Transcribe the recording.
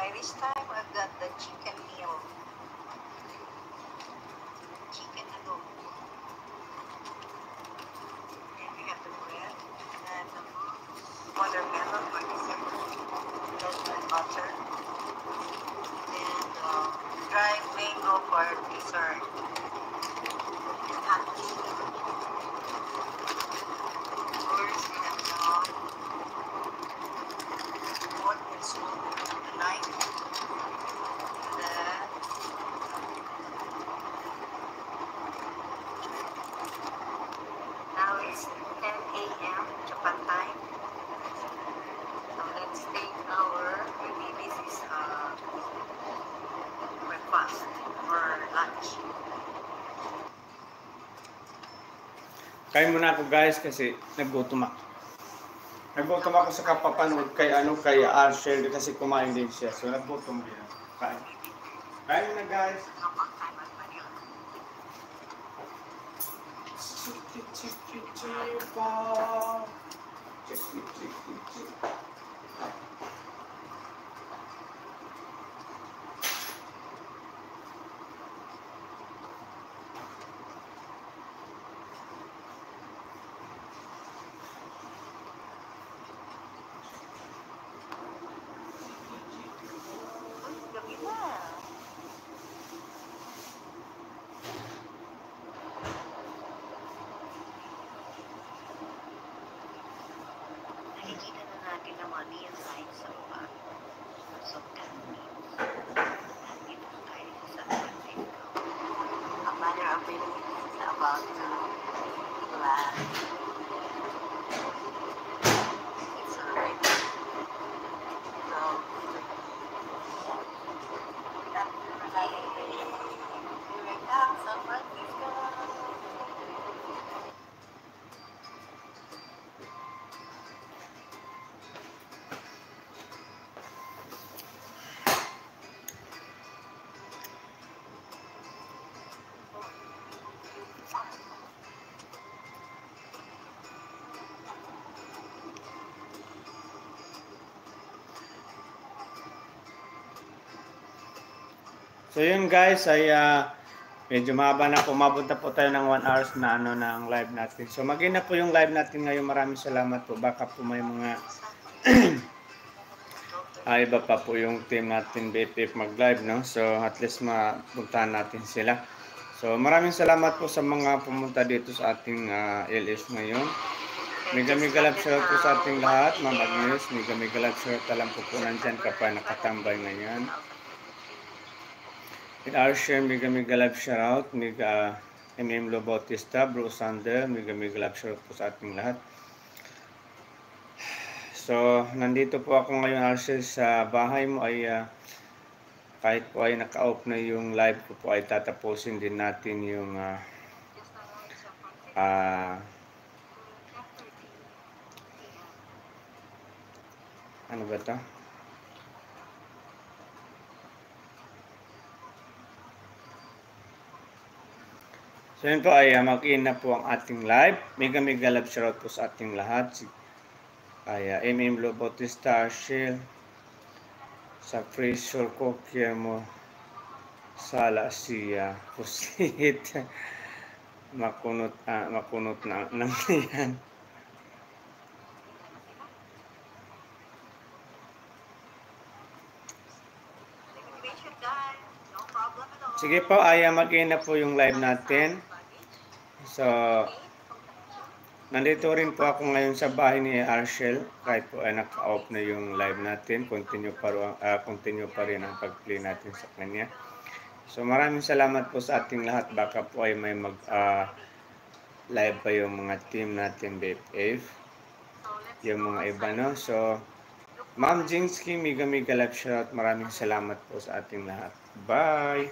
By this time, I've got the chicken meal. Chicken adobo. And we have the bread and the watermelon for dessert. And butter. And dried mango for dessert. And hot tea. Of course, we have pork and soup tonight. Now it's 10 a.m. Japan time. So let's take maybe this is breakfast or lunch. Kain muna ako guys kasi naggutom ako. Naggutom ako sa kapapanood kay Arshel kasi kumain din siya. So naggutom din ako. Kain. Kain na guys. Nakikita na natin na mga neon signs sa baba. So, that means nandito tayo sa San Francisco. A matter of minutes is about to land. It's already. So, here we come, San Francisco. So yun guys ay medyo mahaba na po. Mabunta po tayo ng 1 hours na ng live natin. So maging na po yung live natin ngayon. Maraming salamat po. Baka po may mga iba pa po yung team natin BFF mag-live, no? So at least mapuntahan natin sila. So maraming salamat po sa mga pumunta dito sa ating LS ngayon. Mega love shout po sa ating lahat. Ma'am Agnes, mega love shout. Alam po po nandyan ka pa nakatambay ngayon. In Arshel, mega love shout. Mega MM Lo Bautista, Bro Sander, mega love shout po sa ating lahat. So, nandito po ako ngayon Arshel sa bahay mo ay kahit po ay naka-off na yung live ko po ay tatapusin din natin yung ano ba ito? So yun po ay mag-in na po ang ating live. Mega love shout po sa ating lahat. Ay MM Lo Bautista, Arshel, sa Pressure Cokier mo, Sala siya, Pusit, makunot na nang yan. Sige po, mag-in na po yung live natin. So, nandito rin po ako ngayon sa bahay ni Arshel. Kahit po ay naka-off na yung live natin, continue pa rin ang pag-play natin sa kanya. So, maraming salamat po sa ating lahat. Baka po ay may live pa yung mga team natin, BFF. Yung mga iba, no? So, Ma'am Jinsky, mega love shout. Maraming salamat po sa ating lahat. Bye!